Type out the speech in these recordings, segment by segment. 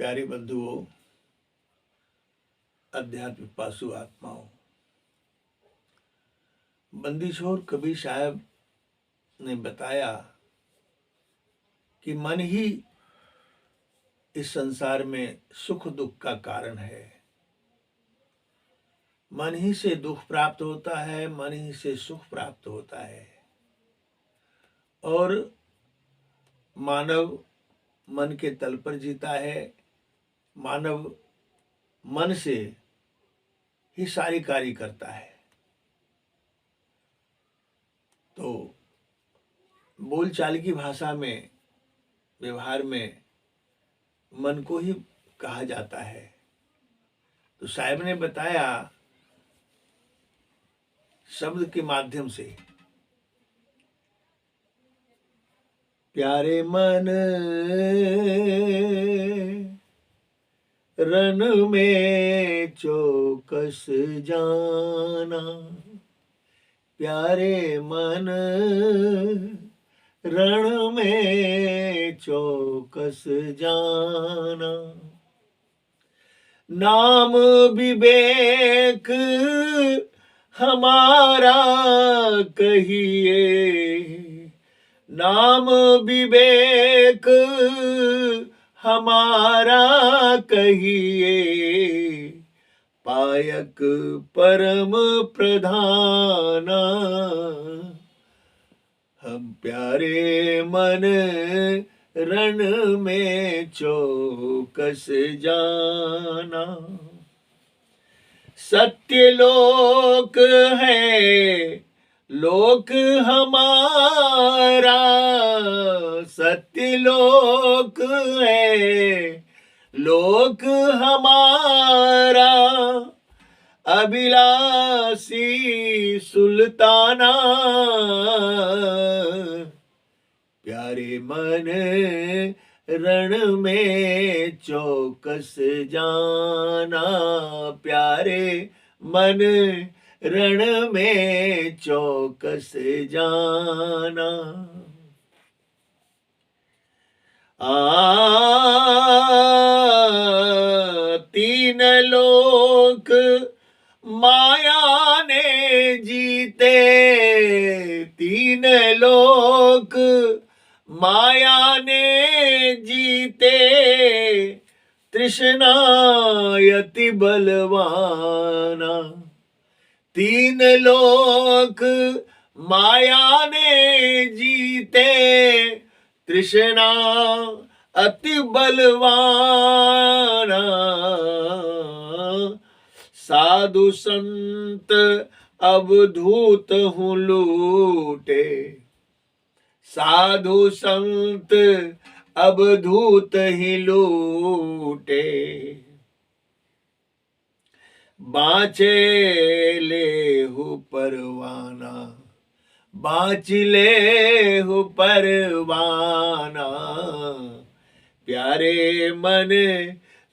प्यारे बंधुओं, अध्यात्म पासु आत्माओं, बंदीछोर कबीर साहब ने बताया कि मन ही इस संसार में सुख दुख का कारण है। मन ही से दुख प्राप्त होता है, मन ही से सुख प्राप्त होता है। और मानव मन के तल पर जीता है। मानव मन से ही सारी कार्य करता है। तो बोलचाल की भाषा में, व्यवहार में मन को ही कहा जाता है। तो साहब ने बताया शब्द के माध्यम से, प्यारे मन रण में चौकस जाना, प्यारे मन रण में चौकस जाना, नाम विवेक हमारा कहिए, नाम विवेक हमारा कहिए, पायक परम प्रधाना, हम प्यारे मन रण में चौकस जाना। सत्य लोक है लोक हमारा, सत्य लोक है लोक हमारा, अभिलाषी सुल्ताना, प्यारे मन रण में चौकस जाना, प्यारे मन रण में चौकस जाना। तीन लोक माया ने जीते, तीन लोक माया ने जीते, तृष्णायति बलवाना, तीन लोक माया ने जीते, तृष्णा अति बलवाना, साधु संत अवधूत हूँ लूटे, साधु संत अवधूत ही लूटे, बाँचे लेहु परवाना, बाँच लेहु परवाना, प्यारे मन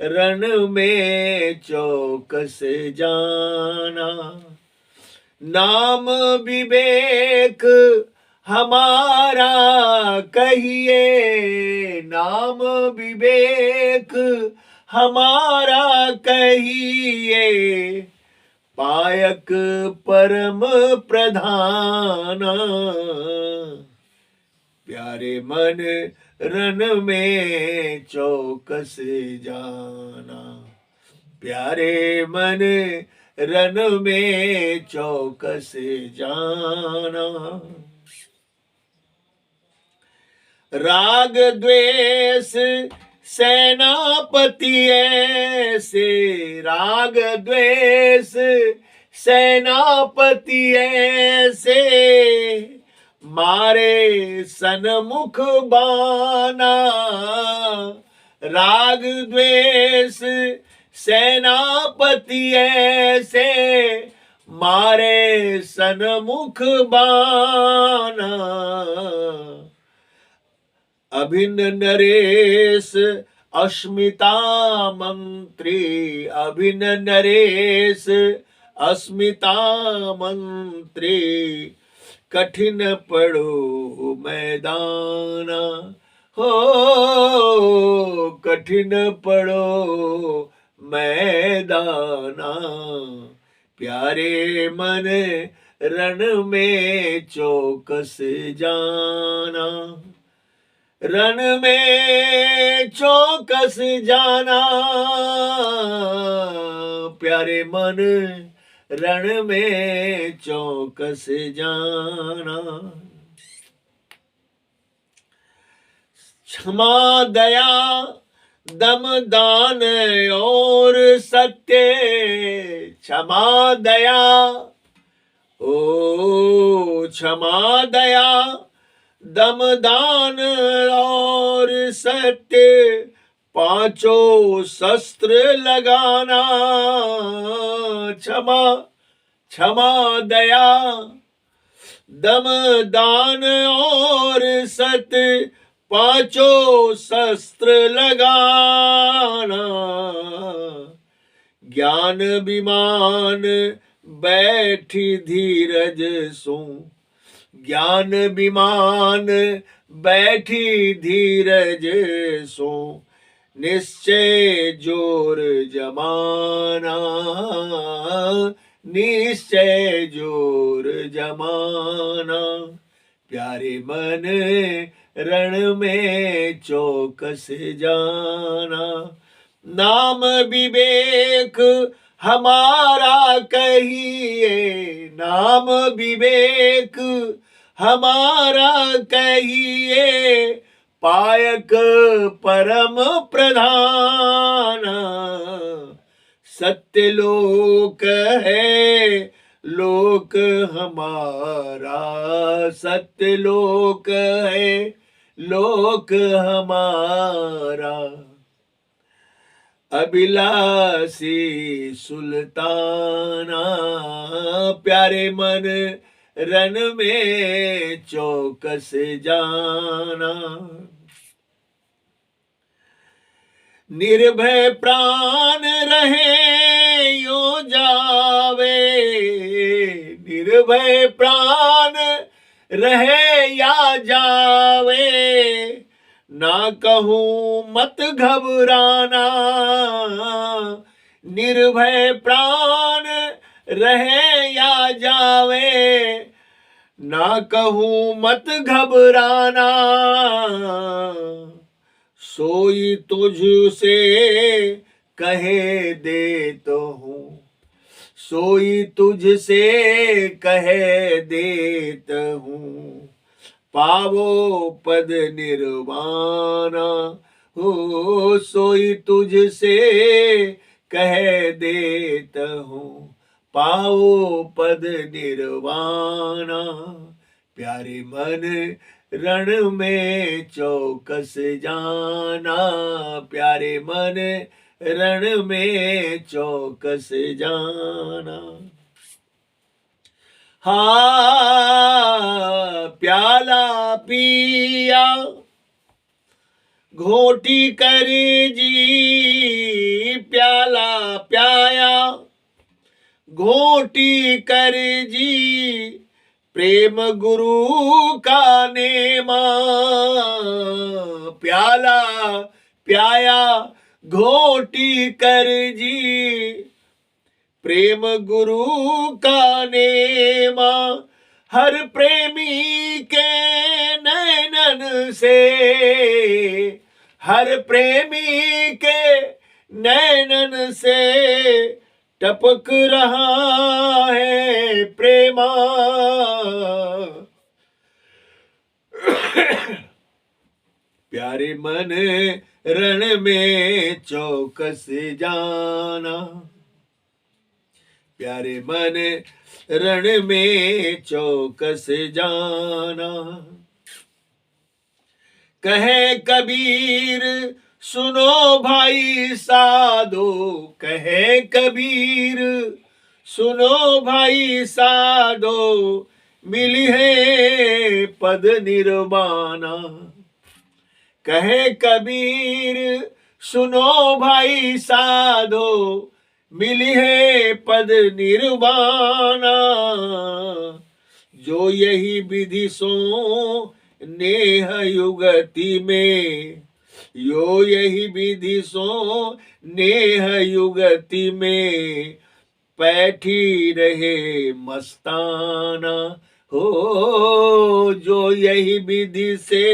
रण में चौकस जाना, नाम विवेक हमारा कहिए, नाम विवेक हमारा कहिए, पायक परम प्रधाना, प्यारे मन रण में चौकस जाना, प्यारे मन रण में चौकस जाना। राग द्वेष सेनापति ऐसे, राग द्वेष सेनापति ऐसे, मारे सन्मुख बाना, राग द्वेष सेनापति ऐसे, मारे सन्मुख बाना, अभिन्न नरेश अस्मिता मंत्री, अभिन्न नरेश अस्मिता मंत्री, कठिन पड़ो मैदाना, हो कठिन पड़ो मैदाना, प्यारे मन रण में चौकस जाना, रण में चौकस जाना, प्यारे मन रण में चौकस जाना। क्षमा दया दम दान और सत्य, क्षमा दया ओ क्षमा दया दम दान और सत्य, पांचों शस्त्र लगाना, क्षमा क्षमा दया दम दान और सत्य, पांचों शस्त्र लगाना, ज्ञान विमान बैठी धीरज सो, ज्ञान विमान बैठी धीरज सो, निश्चय जोर जमाना, निश्चय जोर जमाना, प्यारे मन रण में चौकस जाना, नाम विवेक हमारा कहिए, नाम विवेक हमारा कहिए, पायक परम प्रधान, सत्य लोक है लोक हमारा, सत्य लोक है लोक हमारा, अभिलाषी सुल्ताना, प्यारे मन रण में चौकस जाना, निर्भय प्राण रहे यो जावे, निर्भय प्राण रहे या जावे, ना कहूँ मत घबराना, निर्भय प्राण रहे या जावे, ना कहूँ मत घबराना, सोई तुझसे कहे देता हूँ, सोई तुझसे कहे देता हूँ, पावो पद निर्वाणा, हो सोई तुझसे कह देता हूँ, पाओ पद निर्वाणा, प्यारे मन रण में चौकस जाना, प्यारे मन रण में चौकस जाना। हाँ प्याला पिया घोटी कर जी, प्याला प्याया घोटी कर जी, प्रेम गुरु का नेमा, प्याला प्याया घोटी कर जी, प्रेम गुरु का नेमा, हर प्रेमी के नैनन से, हर प्रेमी के नैनन से टपक रहा है प्रेमा, प्यारे मन रण में चौकस जाना, प्यारे मन रण में चौकस जाना। कहे कबीर सुनो भाई साधो, कहे कबीर सुनो भाई साधो, मिली है पद निर्वाणा। कहे कबीर सुनो भाई साधो, मिली है पद निर्वाणा। जो यही विधि सो नेह युगति में, यो यही विधि सो नेह युगति में, बैठी रहे मस्ताना। हो जो यही विधि से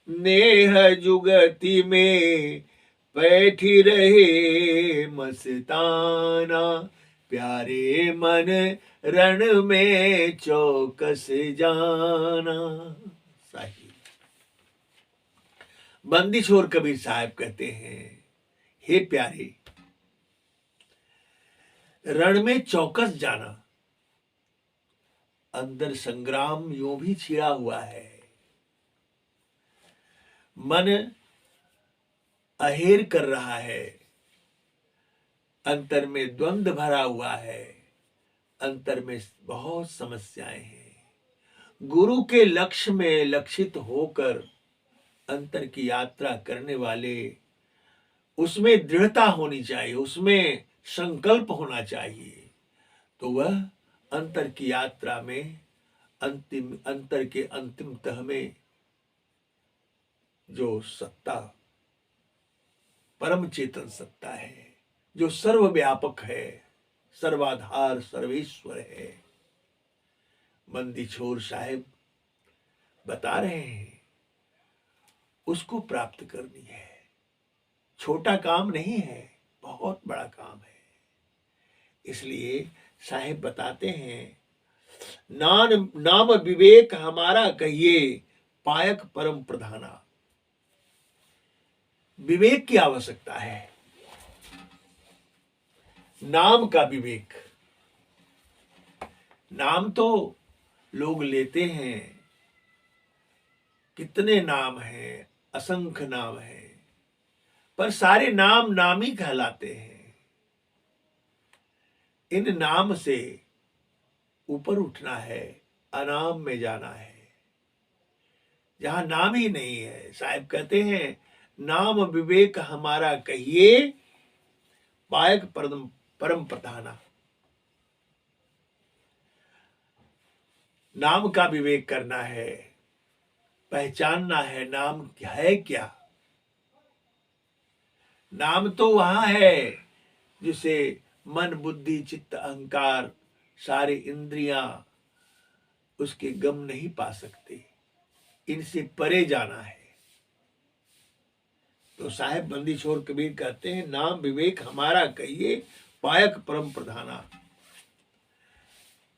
नेह जुगति में, बैठी रहे मस्ताना। प्यारे मन रण में चौकस जाना। साहिब बंदी छोर कबीर साहब कहते हैं, हे प्यारे, रण में चौकस जाना। अंदर संग्राम यूं भी छिड़ा हुआ है, मन अहेर कर रहा है, अंतर में द्वंद्व भरा हुआ है, अंतर में बहुत समस्याएं हैं। गुरु के लक्ष्य में लक्षित होकर अंतर की यात्रा करने वाले, उसमें दृढ़ता होनी चाहिए, उसमें संकल्प होना चाहिए, तो वह अंतर की यात्रा में अंतर के अंतिम तह में जो सत्ता, परम चेतन सत्ता है, जो सर्वव्यापक है, सर्वाधार सर्वेश्वर है, बंदी छोर साहिब बता रहे हैं, उसको प्राप्त करनी है। छोटा काम नहीं है, बहुत बड़ा काम है। इसलिए साहिब बताते हैं, नाम विवेक हमारा कहिए, पायक परम प्रधाना। विवेक की आवश्यकता है, नाम का विवेक। नाम तो लोग लेते हैं, कितने नाम हैं, असंख्य नाम हैं, पर सारे नाम नाम ही कहलाते हैं। इन नाम से ऊपर उठना है, अनाम में जाना है, जहां नाम ही नहीं है। साहिब कहते हैं, नाम विवेक हमारा कहिए, पायक परम प्रधाना। नाम का विवेक करना है, पहचानना है नाम है क्या। नाम तो वहां है जिसे मन बुद्धि चित्त अहंकार सारे इंद्रियां उसके गम नहीं पा सकते, इनसे परे जाना है। तो साहेब बंदी छोर कबीर कहते हैं, नाम विवेक हमारा कहिए, पायक परम प्रधाना।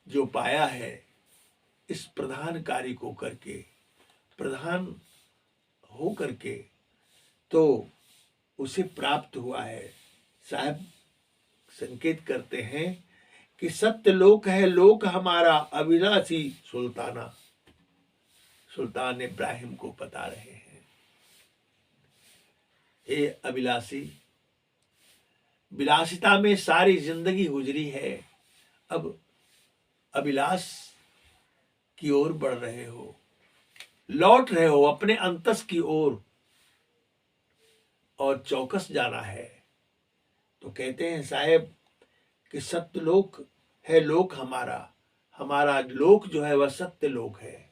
जो पाया है इस प्रधान कार्य को करके, प्रधान हो करके, तो उसे प्राप्त हुआ है। साहब संकेत करते हैं कि सत्य लोक है लोक हमारा, अविनाशी सुल्ताना। सुल्तान इब्राहिम को बता रहे हैं, हे अभिलाषी, विलासिता में सारी जिंदगी गुजरी है, अब अभिलाष की ओर बढ़ रहे हो, लौट रहे हो अपने अंतस की ओर, और चौकस जाना है। तो कहते हैं साहेब कि सत्य लोक है लोक हमारा, हमारा लोक जो है वह सत्य लोक है।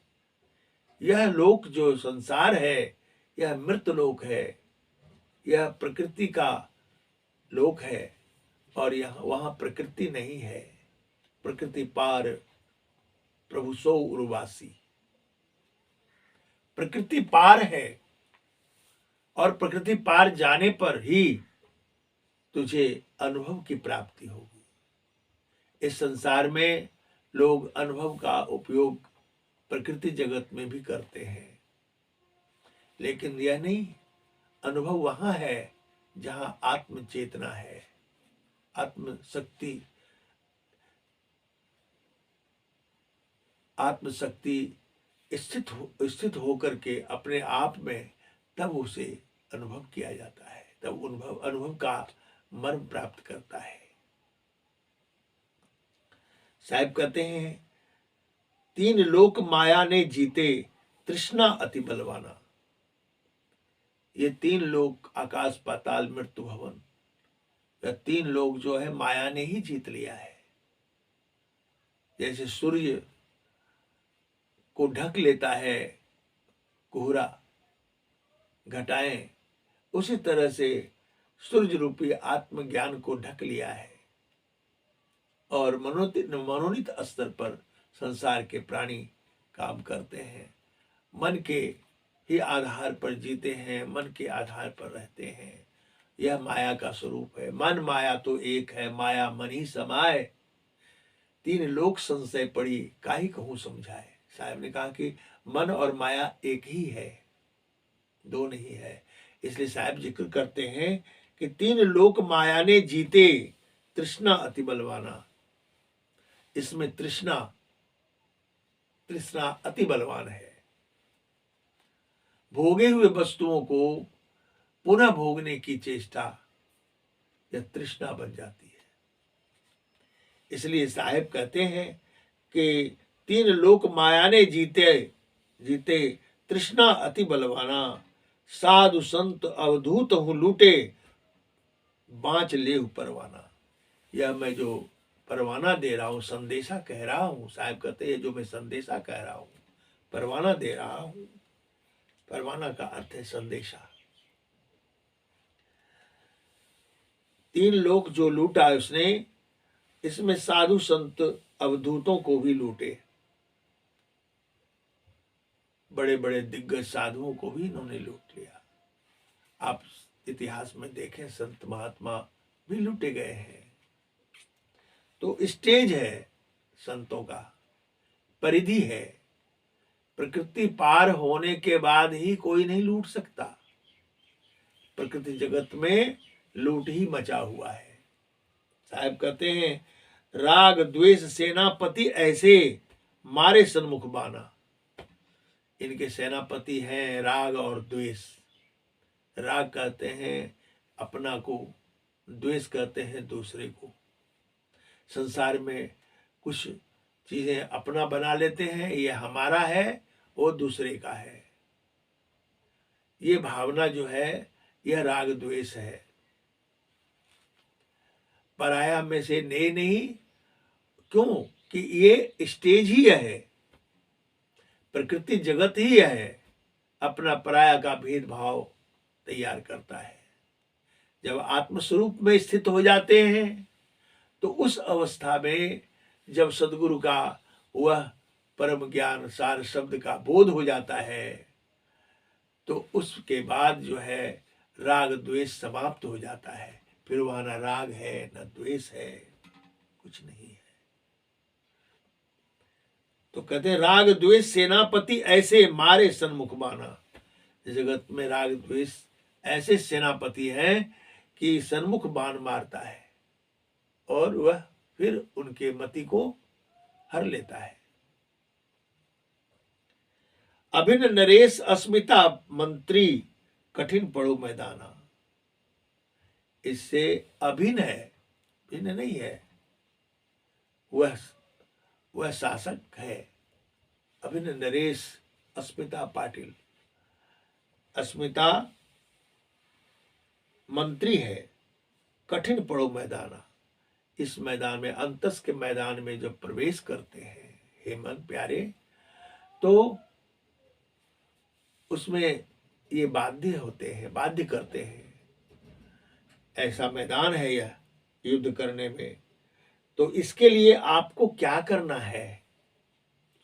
यह लोक जो संसार है यह मृत लोक है, यह प्रकृति का लोक है, और यह वहां प्रकृति नहीं है। प्रकृति पार प्रभु सो उर्वासी, प्रकृति पार है, और प्रकृति पार जाने पर ही तुझे अनुभव की प्राप्ति होगी। इस संसार में लोग अनुभव का उपयोग प्रकृति जगत में भी करते हैं, लेकिन यह नहीं, अनुभव वहां है जहां आत्म चेतना है, आत्मशक्ति स्थित होकर के अपने आप में, तब उसे अनुभव किया जाता है, तब अनुभव का मर्म प्राप्त करता है। साहिब कहते हैं, तीन लोक माया ने जीते, तृष्णा अति बलवाना। ये तीन लोक, आकाश पाताल मृत्यु भवन, यह तीन लोक जो है माया ने ही जीत लिया है। जैसे सूर्य को ढक लेता है कोहरा घटाएं, उसी तरह से सूर्य रूपी आत्मज्ञान को ढक लिया है और मनोनीत स्तर पर संसार के प्राणी काम करते हैं। मन के ही आधार पर जीते हैं, मन के आधार पर रहते हैं। यह माया का स्वरूप है। मन माया तो एक है, माया मन ही समाए, तीन लोक संशय पड़ी काहे कहूँ समझाए। साहब ने कहा कि मन और माया एक ही है, दो नहीं है। इसलिए साहब जिक्र करते हैं कि तीन लोक माया ने जीते, तृष्णा अति बलवाना। इसमें तृष्णा अति बलवान है। भोगे हुए वस्तुओं को पुनः भोगने की चेष्टा यह तृष्णा बन जाती है। इसलिए साहेब कहते हैं कि तीन लोक माया ने जीते तृष्णा अति बलवाना, साधु संत अवधूत हूं लूटे, बाँच ले परवाना। यह मैं जो परवाना दे रहा हूं, संदेशा कह रहा हूं, साहब कहते हैं जो मैं संदेशा कह रहा हूं, परवाना दे रहा हूं। परवाना का अर्थ है संदेशा। तीन लोक जो लूटा उसने, इसमें साधु संत अवधूतों को भी लूटे, बड़े बड़े दिग्गज साधुओं को भी इन्होंने लूट लिया। आप इतिहास में देखें, संत महात्मा भी लूटे गए हैं। तो स्टेज है संतों का, परिधि है। प्रकृति पार होने के बाद ही कोई नहीं लूट सकता। प्रकृति जगत में लूट ही मचा हुआ है। साहब कहते हैं राग द्वेष सेनापति ऐसे मारे सन्मुख बाना। इनके सेनापति हैं राग और द्वेष। राग कहते हैं अपना को, द्वेष कहते हैं दूसरे को। संसार में कुछ चीजें अपना बना लेते हैं, ये हमारा है वो दूसरे का है। ये भावना जो है यह राग द्वेष है। पराया में से ने नहीं, क्यों कि ये स्टेज ही है, प्रकृति जगत ही है, अपना पराया का भेदभाव तैयार करता है। जब आत्मस्वरूप में स्थित हो जाते हैं तो उस अवस्था में जब सदगुरु का वह परम ज्ञान सार शब्द का बोध हो जाता है तो उसके बाद जो है राग द्वेष समाप्त हो जाता है। फिर वहां न राग है न द्वेष है, कुछ नहीं है। तो कहते हैं राग द्वेष सेनापति ऐसे मारे सन्मुख बाना। जगत में राग द्वेष ऐसे सेनापति हैं कि सन्मुख बाण मारता है और वह फिर उनके मति को हर लेता है। अभिन्न नरेश अस्मिता मंत्री, कठिन पड़ो मैदाना। इससे अभिन्न है, भिन्न नहीं है, वह शासक है। अभिन्न नरेश अस्मिता पाटिल, अस्मिता मंत्री है, कठिन पड़ो मैदाना। इस मैदान में, अंतस के मैदान में जब प्रवेश करते हैं हे मन प्यारे, तो उसमें ये बाध्य होते हैं, बाध्य करते हैं। ऐसा मैदान है यह युद्ध करने में। तो इसके लिए आपको क्या करना है,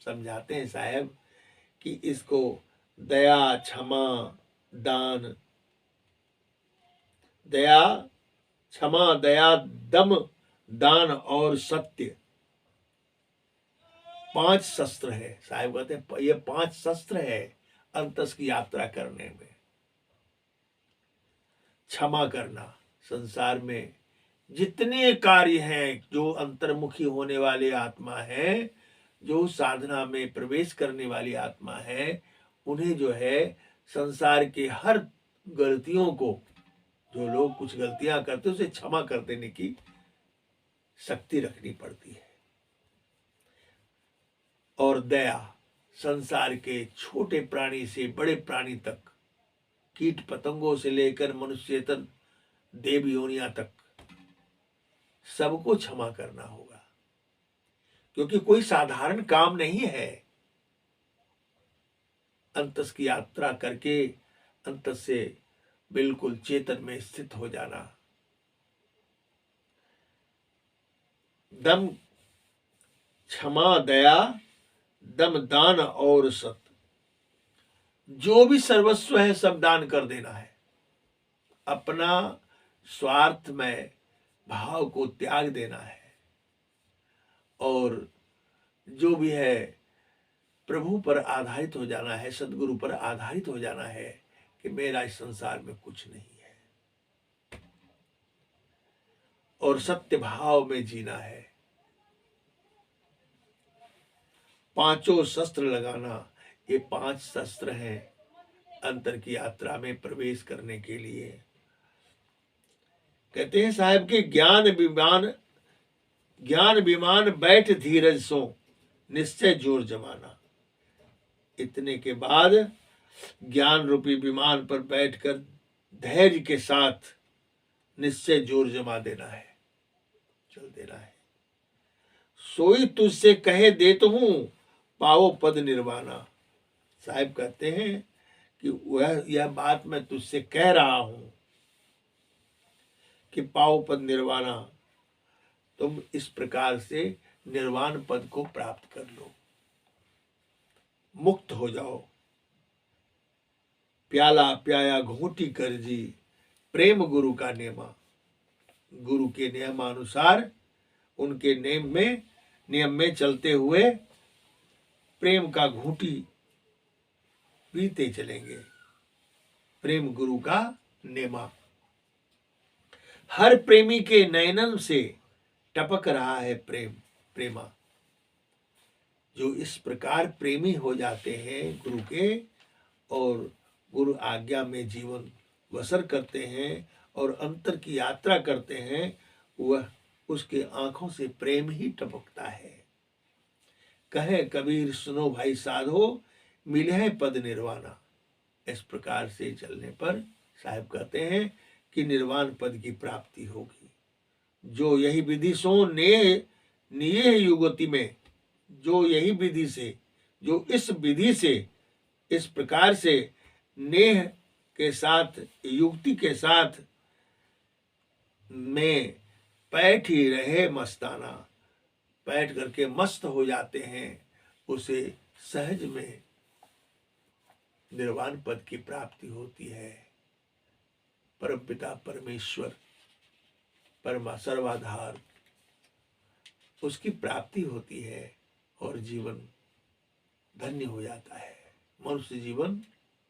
समझाते हैं साहब कि इसको दया, क्षमा, दान, दया, क्षमा, दया, दम, दान और सत्य, 5 शस्त्र है। साहब कहते हैं ये 5 शस्त्र है अंतस की यात्रा करने में। क्षमा करना, संसार में जितने कार्य हैं, जो अंतर्मुखी होने वाले आत्मा है, जो साधना में प्रवेश करने वाली आत्मा है, उन्हें जो है संसार के हर गलतियों को, जो लोग कुछ गलतियां करते उसे क्षमा कर देने की शक्ति रखनी पड़ती है। और दया, संसार के छोटे प्राणी से बड़े प्राणी तक, कीट पतंगों से लेकर मनुष्येतर देव योनिया तक, सबको क्षमा करना होगा, क्योंकि कोई साधारण काम नहीं है। अंतस की यात्रा करके अंतस से बिल्कुल चेतन में स्थित हो जाना। दम क्षमा दया, दम दान और सत, जो भी सर्वस्व है सब दान कर देना है। अपना स्वार्थ में भाव को त्याग देना है और जो भी है प्रभु पर आधारित हो जाना है, सदगुरु पर आधारित हो जाना है कि मेरा इस संसार में कुछ नहीं है, और सत्य भाव में जीना है। पांचों शस्त्र लगाना, ये 5 शस्त्र हैं अंतर की यात्रा में प्रवेश करने के लिए। कहते हैं साहब के ज्ञान विमान बैठ धीरज सो, निश्चय जोर जमाना। इतने के बाद ज्ञान रूपी विमान पर बैठकर धैर्य के साथ निश्चय जोर जमा देना है, चल देना है। सोई तुझसे कहे देत हूं, पाओ पद निर्वाणा। साहिब कहते हैं कि यह बात मैं तुझसे कह रहा हूं कि पाओ पद निर्वाणा, तुम इस प्रकार से निर्वाण पद को प्राप्त कर लो, मुक्त हो जाओ। प्याला प्याया घोटी कर जी, प्रेम गुरु का नेमा। गुरु के नियमानुसार उनके नियम में चलते हुए प्रेम का घूंटी पीते चलेंगे। प्रेम गुरु का नेमा। हर प्रेमी के नयनन से टपक रहा है प्रेमा। जो इस प्रकार प्रेमी हो जाते हैं गुरु के और गुरु आज्ञा में जीवन बसर करते हैं और अंतर की यात्रा करते हैं, वह उसके आंखों से प्रेम ही टपकता है। कहे कबीर सुनो भाई साधो, मिले है पद निर्वाणा। इस प्रकार से चलने पर साहब कहते हैं कि निर्वाण पद की प्राप्ति होगी। जो यही विधि सो निये युगति में, जो यही विधि से, जो इस विधि से, इस प्रकार से नेह के साथ, युक्ति के साथ में बैठ ही रहे मस्ताना, बैठ करके मस्त हो जाते हैं, उसे सहज में निर्वाण पद की प्राप्ति होती है। परमपिता परमेश्वर परमा सर्वाधार, उसकी प्राप्ति होती है और जीवन धन्य हो जाता है, मनुष्य जीवन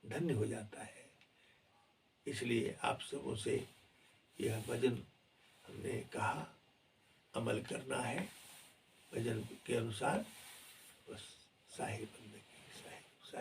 धन्य हो जाता है। इसलिए आप सबों से यह भजन हमने कहा अमल करना है, भजन के अनुसार बस साहिब